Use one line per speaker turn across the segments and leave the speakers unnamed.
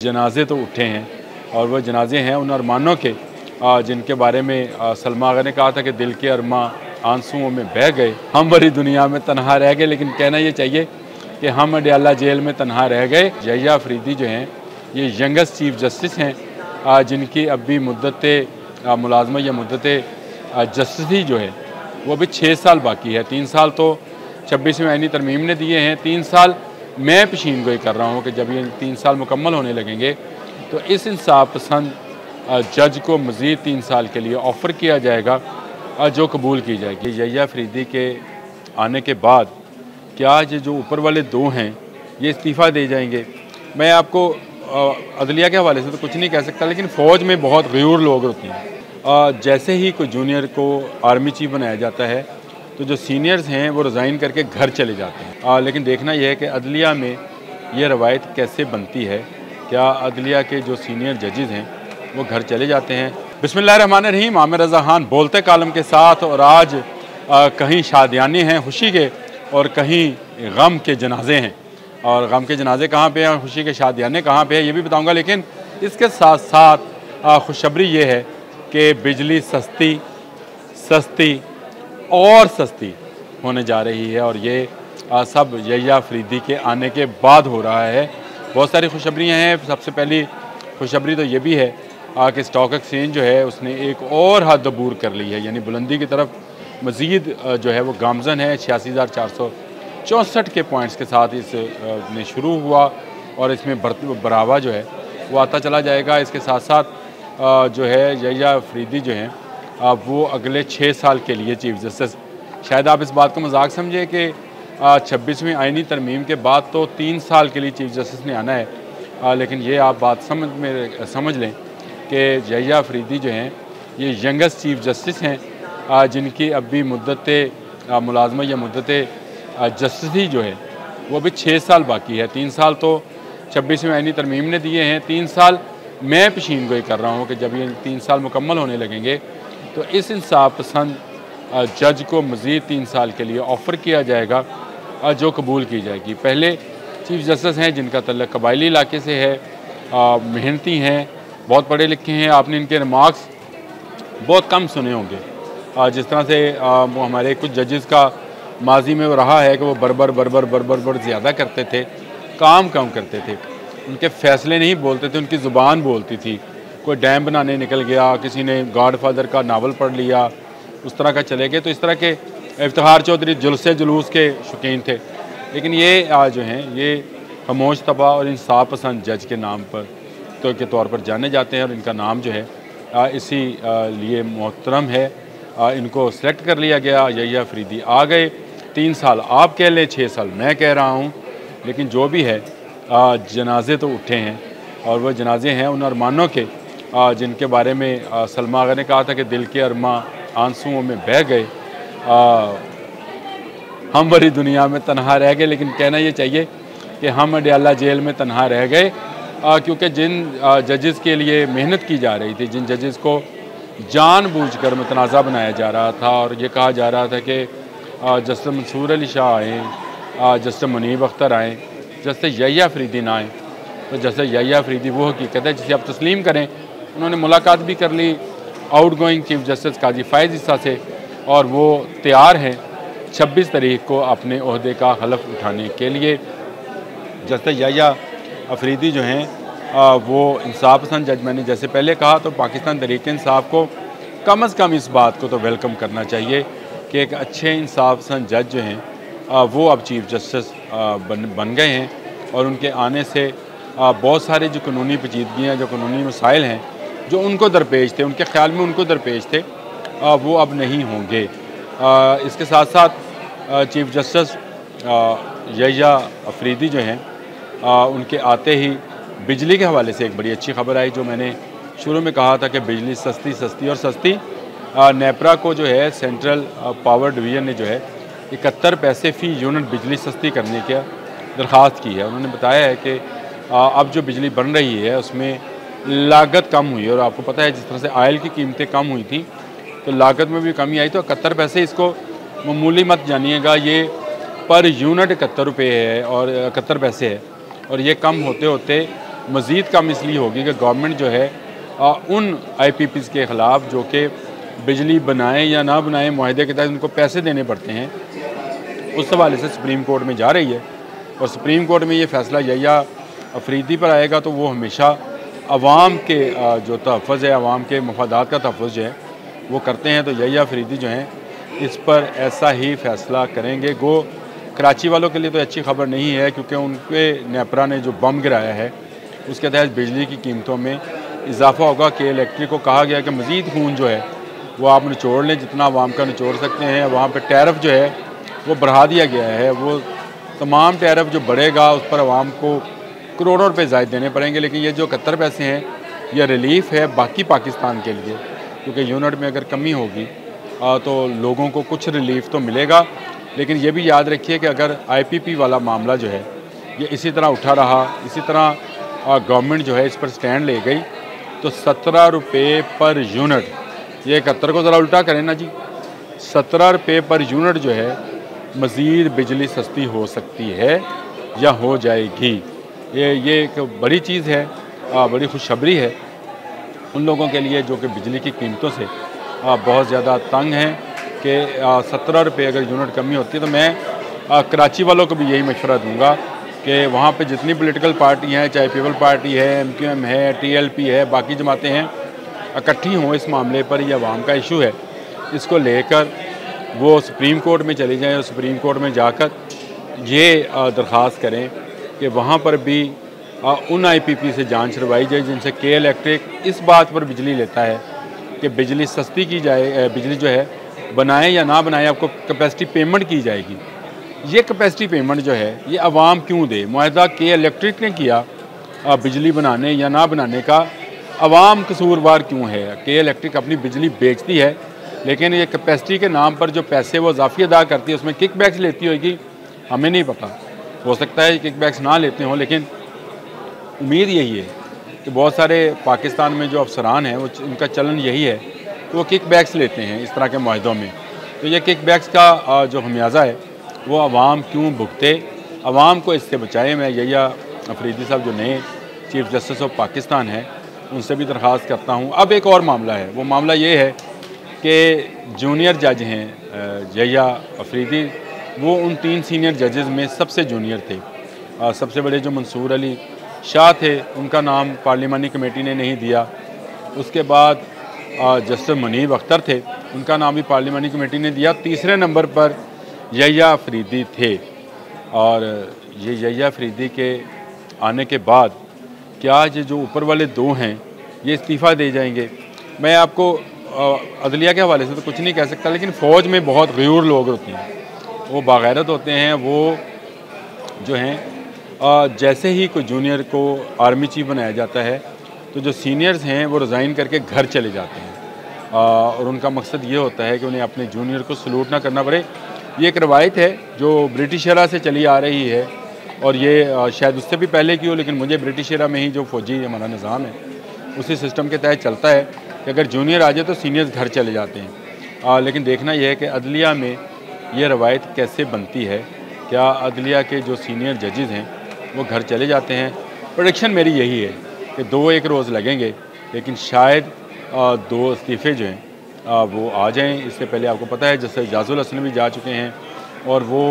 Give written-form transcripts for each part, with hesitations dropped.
जनाजे तो उठे हैं और वो जनाजे हैं उन अरमानों के जिनके बारे में सलमा आगा ने कहा था कि दिल के अरमा आंसुओं में बह गए, हम बड़ी दुनिया में तन्हा रह गए। लेकिन कहना ये चाहिए कि हम अडयाला जेल में तन्हा रह गए। यहिया अफरीदी जो हैं ये यंगेस्ट चीफ जस्टिस हैं जिनकी अभी मुद्दत मुलाजमत या मुद्दत जस्टिस जो है वो अभी 6 साल बाकी है। 3 साल तो 26वीं आईनी तरमीम ने दिए हैं, 3 साल मैं पेशीन गोई कर रहा हूँ कि जब ये 3 साल मुकम्मल होने लगेंगे तो इस इंसाफ पसंद जज को मज़ीद 3 साल के लिए ऑफ़र किया जाएगा जो कबूल की जाएगी। यहिया अफरीदी के आने के बाद क्या ये जो ऊपर वाले 2 हैं ये इस्तीफ़ा दे जाएंगे? मैं आपको अदलिया के हवाले से तो कुछ नहीं कह सकता, लेकिन फ़ौज में बहुत गयूर लोग होते हैं। जैसे ही कोई जूनियर को आर्मी चीफ बनाया जाता है तो जो सीनियर्स हैं वो रिज़ाइन करके घर चले जाते हैं। लेकिन देखना यह है कि अदलिया में ये रवायत कैसे बनती है। क्या अदलिया के जो सीनियर जजेज़ हैं वो घर चले जाते हैं? बिस्मिल्लाहिर्रहमानिर्रहीम। आमिर रज़ा खान बोलते कालम के साथ। और आज कहीं शादियाने हैं खुशी के और कहीं गम के जनाजे हैं। और गम के जनाजे कहाँ पे हैं और खुशी के शादियाने कहाँ पे हैं ये भी बताऊँगा। लेकिन इसके साथ साथ खुशखबरी ये है कि बिजली सस्ती और सस्ती होने जा रही है और ये सब यहिया अफरीदी के आने के बाद हो रहा है। बहुत सारी खुशखबरियाँ हैं। सबसे पहली खुशखबरी तो ये भी है कि स्टॉक एक्सचेंज जो है उसने एक और हद अबूर कर ली है, यानी बुलंदी की तरफ मज़ीद जो है वो गामज़न है। 86,464 के पॉइंट्स के साथ इस ने शुरू हुआ और इसमें बढ़ावा जो है वो आता चला जाएगा। इसके साथ साथ जो है यहिया अफरीदी जो हैं वो अगले 6 साल के लिए चीफ जस्टिस, शायद आप इस बात को मजाक समझे कि 26वीं आईनी तरमीम के बाद तो 3 साल के लिए चीफ जस्टिस ने आना है। लेकिन ये आप बात समझ लें कि यहिया अफरीदी जो हैं ये यंगेस्ट चीफ जस्टिस हैं जिनकी अभी मुद्दत मुलाजमत या मुद्दत जस्टिस जो है वो अभी 6 साल बाकी है। 3 साल तो 26वीं आईनी तरमीम ने दिए हैं, 3 साल मैं पेशीन गोई कर रहा हूँ कि जब ये 3 साल मुकम्मल होने लगेंगे तो इस इंसाफ पसंद जज को मज़ीद 3 साल के लिए ऑफ़र किया जाएगा जो कबूल की जाएगी। पहले चीफ जस्टिस हैं जिनका तल्लुक़ कबायली इलाके से है, मेहनती हैं, बहुत पढ़े लिखे हैं। आपने इनके रिमार्क्स बहुत कम सुने होंगे। जिस तरह से वो हमारे कुछ जजेस का माजी में वो रहा है कि वो बरबर ज़्यादा करते थे, काम कम करते थे, उनके फ़ैसले नहीं बोलते थे, उनकी ज़ुबान बोलती थी। कोई डैम बनाने निकल गया, किसी ने गॉडफादर का नावल पढ़ लिया, उस तरह का चले गए। तो इस तरह के इफ्तिखार चौधरी जुलूस के शौकीन थे। लेकिन ये जो हैं ये खामोश तबा और इंसाफ पसंद जज के नाम पर के तौर पर जाने जाते हैं और इनका नाम जो है इसी लिए मोहतरम है। इनको सेलेक्ट कर लिया गया। यहिया अफरीदी आ गए। 3 साल आप कह लें, 6 साल मैं कह रहा हूँ, लेकिन जो भी है जनाजे तो उठे हैं और वह जनाजे हैं उन अरमानों के जिनके बारे में सलमा आगा ने कहा था कि दिल के अरमा आंसुओं में बह गए, हम बड़ी दुनिया में तन्हा रह गए। लेकिन कहना ये चाहिए कि हम अडयाला जेल में तन्हा रह गए क्योंकि जिन जजेस के लिए मेहनत की जा रही थी, जिन जजेस को जानबूझकर मुतनाज़ा बनाया जा रहा था और ये कहा जा रहा था कि जस्टिस मंसूर अली शाह आएँ, जस्टिस मुनीब अख्तर आएँ, जस्टिस यहिया अफरीदी ना आएँ। तो जैसे यहिया अफरीदी वो हकीकत है जिसे आप तस्लीम करें। उन्होंने मुलाकात भी कर ली आउट गोइंग चीफ जस्टिस काजी फ़ायज़ ईसा से और वो तैयार हैं 26 तारीख को अपने ओहदे का हलफ उठाने के लिए। जस्टिस यहिया अफरीदी जो हैं वो इंसाफ पसंद जज, मैंने जैसे पहले कहा, तो पाकिस्तान तहरीक इंसाफ को कम से कम इस बात को तो वेलकम करना चाहिए कि एक अच्छे इंसाफ पसंद जज जो हैं वो अब चीफ जस्टिस बन गए हैं और उनके आने से बहुत सारे जो कानूनी पेचीदगियाँ, जो कानूनी मसाइल हैं जो उनको दरपेश थे, उनके ख्याल में उनको दरपेश थे, वो अब नहीं होंगे। इसके साथ साथ चीफ जस्टिस यहिया अफरीदी जो हैं उनके आते ही बिजली के हवाले से एक बड़ी अच्छी खबर आई। जो मैंने शुरू में कहा था कि बिजली सस्ती और सस्ती। नेपरा को जो है सेंट्रल पावर डिवीज़न ने जो है 71 पैसे फ़ी यूनिट बिजली सस्ती करने की दरख्वास्त की है। उन्होंने बताया है कि अब जो बिजली बन रही है उसमें लागत कम हुई है और आपको पता है जिस तरह से ऑयल की कीमतें कम हुई थी तो लागत में भी कमी आई। तो 71 पैसे, इसको मामूली मत जानिएगा, ये पर यूनिट 71 रुपये है और 71 पैसे है और ये कम होते होते मज़ीद कम इसलिए होगी कि गवर्नमेंट जो है उन IPPs के ख़िलाफ़ जो कि बिजली बनाएं या ना बनाएं मुआहदे के तहत उनको पैसे देने पड़ते हैं, उस हवाले से सुप्रीम कोर्ट में जा रही है। और सुप्रीम कोर्ट में ये फ़ैसला यहिया अफरीदी पर आएगा तो वो हमेशा अवाम के जो तहफ़्फ़ुज़ है, अवाम के मफादात का तहफ़्फ़ुज़ जो है वो करते हैं। तो यहिया अफरीदी जो हैं इस पर ऐसा ही फ़ैसला करेंगे। गो कराची वालों के लिए तो अच्छी खबर नहीं है, क्योंकि उनके नेपरा ने जो बम गिराया है उसके तहत बिजली की कीमतों में इजाफा होगा। कि इलेक्ट्रिक को कहा गया कि मज़ीद खून जो है वो आप निचोड़ लें, जितना अवाम का निचोड़ सकते हैं। वहाँ पर टैरिफ जो है वो बढ़ा दिया गया है, वो तमाम टैरिफ जो बढ़ेगा उस पर अवाम को करोड़ों रुपए ज़ायद देने पड़ेंगे। लेकिन ये जो 71 पैसे हैं ये रिलीफ़ है बाकी पाकिस्तान के लिए, क्योंकि यूनिट में अगर कमी होगी तो लोगों को कुछ रिलीफ़ तो मिलेगा। लेकिन ये भी याद रखिए कि अगर IPP वाला मामला जो है ये इसी तरह उठा रहा, इसी तरह गवर्नमेंट जो है इस पर स्टैंड ले गई, तो 17 रुपये पर यूनिट, ये 71 को ज़रा उल्टा करें ना जी, 17 रुपये पर यूनिट जो है मज़ीद बिजली सस्ती हो सकती है या हो जाएगी। ये एक बड़ी चीज़ है, बड़ी खुशखबरी है उन लोगों के लिए जो कि बिजली की कीमतों से बहुत ज़्यादा तंग हैं। कि 17 रुपये अगर यूनिट कमी होती है तो मैं कराची वालों को भी यही मशवरा दूँगा कि वहाँ पे जितनी पॉलिटिकल पार्टी हैं, चाहे पीपल पार्टी है, MQM है, TLP है, बाकी जमातें हैं, इकट्ठी हों इस मामले पर। यह अवाम का इशू है, इसको लेकर वो सुप्रीम कोर्ट में चले जाएँ और सुप्रीम कोर्ट में जाकर ये दरख्वास्त करें कि वहाँ पर भी उन IPP से जांच करवाई जाए जिनसे के इलेक्ट्रिक इस बात पर बिजली लेता है कि बिजली सस्ती की जाए, बिजली जो है बनाएं या ना बनाएं आपको कैपेसिटी पेमेंट की जाएगी। ये कैपेसिटी पेमेंट जो है ये अवाम क्यों दे? मुआहदा के इलेक्ट्रिक ने किया बिजली बनाने या ना बनाने का, अवाम कसूरवार क्यों है? के इलेक्ट्रिक अपनी बिजली बेचती है, लेकिन ये कैपेसिटी के नाम पर जो पैसे वो इजाफी अदा करती है उसमें किकबैक्स लेती होगी, हमें नहीं पता। हो सकता है किकबैक्स ना लेते हों, लेकिन उम्मीद यही है कि बहुत सारे पाकिस्तान में जो अफसरान हैं वो उनका चलन यही है कि वो किकबैक्स लेते हैं इस तरह के मुआहदों में। तो ये किकबैक्स का जो खमियाजा है वो अवाम क्यों भुगते, अवाम को इससे बचाए। मैं यहिया अफरीदी साहब जो नए चीफ जस्टिस ऑफ पाकिस्तान हैं उनसे भी दरख्वास्त करता हूँ। अब एक और मामला है, वो मामला ये है कि जूनियर जज हैं यहिया अफरीदी, वो उन 3 सीनियर जजेज़ में सबसे जूनियर थे। सबसे बड़े जो मंसूर अली शाह थे उनका नाम पार्लिमानी कमेटी ने नहीं दिया। उसके बाद जस्टिस मुनीब अख्तर थे, उनका नाम भी पार्लिमानी कमेटी ने दिया। तीसरे नंबर पर यहिया अफरीदी थे। और ये यहिया अफरीदी के आने के बाद क्या ये जो ऊपर वाले 2 हैं ये इस्तीफ़ा दे जाएंगे? मैं आपको अदलिया के हवाले से तो कुछ नहीं कह सकता, लेकिन फ़ौज में बहुत गयूर लोग होते हैं, वो बागैरत होते हैं। वो जो हैं जैसे ही कोई जूनियर को आर्मी चीफ बनाया जाता है तो जो सीनियर्स हैं वो रिज़ाइन करके घर चले जाते हैं और उनका मकसद ये होता है कि उन्हें अपने जूनियर को सलूट ना करना पड़े। ये एक रवायत है जो ब्रिटिश एरा से चली आ रही है और ये शायद उससे भी पहले की हो, लेकिन मुझे ब्रिटिश एरा में ही जो फ़ौजी हमारा निज़ाम है उसी सिस्टम के तहत चलता है कि अगर जूनियर आ जाए तो सीनियर्स घर चले जाते हैं। लेकिन देखना यह है कि अदलिया में ये रवायत कैसे बनती है। क्या अदलिया के जो सीनियर जजेज़ हैं वो घर चले जाते हैं? प्रेडिक्शन मेरी यही है कि 2-1 रोज़ लगेंगे, लेकिन शायद 2 इस्तीफ़े जो हैं वो आ जाएं। इससे पहले आपको पता है जैसे जाजुल हसन भी जा चुके हैं और वो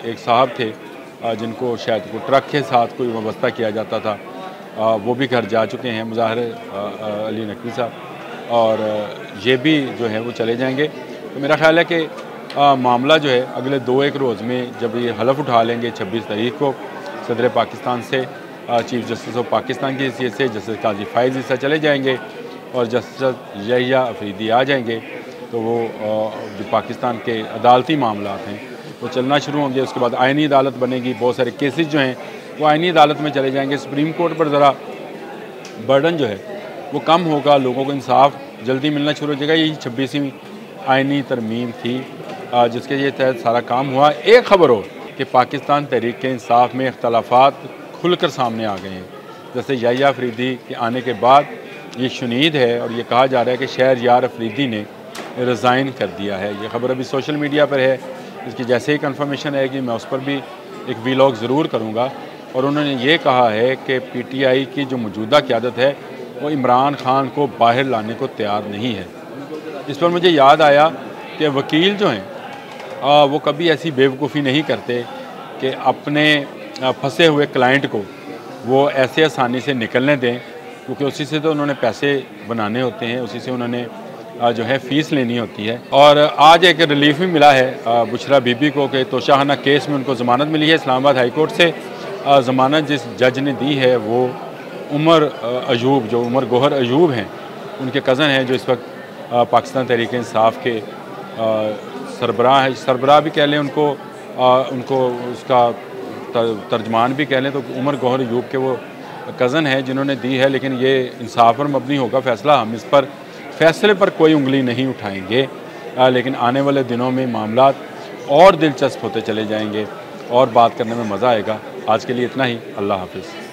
एक साहब थे जिनको शायद को ट्रक के साथ कोई वाबस्ता किया जाता था, वो भी घर जा चुके हैं, मुज़ाहिर अली नकवी साहब, और ये भी जो है वो चले जाएंगे। तो मेरा ख़्याल है कि मामला जो है अगले 2-1 रोज़ में जब ये हलफ उठा लेंगे 26 तारीख को सदर पाकिस्तान से, चीफ जस्टिस ऑफ पाकिस्तान की हैसियत से जस्टिस काजी फ़ाइज़ ईसा चले जाएंगे और जस्टिस यहिया अफरीदी आ जाएंगे, तो वो जो पाकिस्तान के अदालती मामलात हैं वो चलना शुरू होंगे। उसके बाद आइनी अदालत बनेगी, बहुत सारे केसेस जो हैं वो आइनी अदालत में चले जाएंगे। सुप्रीम कोर्ट पर ज़रा बर्डन जो है वो कम होगा, लोगों को इंसाफ जल्दी मिलना शुरू हो जाएगा। यही 26वीं आइनी तरमीम थी जिसके ये तहत सारा काम हुआ। एक ख़बर हो कि पाकिस्तान तहरीक इंसाफ में इख्तलाफात खुलकर सामने आ गए हैं। जैसे यहिया अफरीदी के आने के बाद ये शुनीद है और ये कहा जा रहा है कि शहरयार अफरीदी ने रिज़ाइन कर दिया है। ये ख़बर अभी सोशल मीडिया पर है, इसकी जैसे ही कंफर्मेशन आएगी मैं उस पर भी एक वीलॉग ज़रूर करूँगा। और उन्होंने ये कहा है कि PTI की जो मौजूदा क़यादत है वो इमरान खान को बाहर लाने को तैयार नहीं है। इस पर मुझे याद आया कि वकील जो हैं वो कभी ऐसी बेवकूफ़ी नहीं करते कि अपने फंसे हुए क्लाइंट को वो ऐसे आसानी से निकलने दें, क्योंकि उसी से तो उन्होंने पैसे बनाने होते हैं, उसी से उन्होंने जो है फ़ीस लेनी होती है। और आज एक रिलीफ भी मिला है बुशरा बीबी को कि तोशाखाना केस में उनको ज़मानत मिली है इस्लामाबाद हाई कोर्ट से। ज़मानत जिस जज ने दी है वो उमर अयूब, जो उमर गौहर अयूब हैं, उनके कज़न हैं, जो इस वक्त पाकिस्तान तहरीक इंसाफ के सरबराह है, सरबराह भी कह लें उनको, उनको उसका तर्जमान भी कह लें, तो उमर गौहर अयूब के वो कज़न हैं जिन्होंने दी है। लेकिन ये इंसाफ पर मबनी होगा फ़ैसला, हम इस पर फ़ैसले पर कोई उंगली नहीं उठाएंगे। लेकिन आने वाले दिनों में मामलात और दिलचस्प होते चले जाएंगे और बात करने में मज़ा आएगा। आज के लिए इतना ही। अल्लाह हाफ़िज़।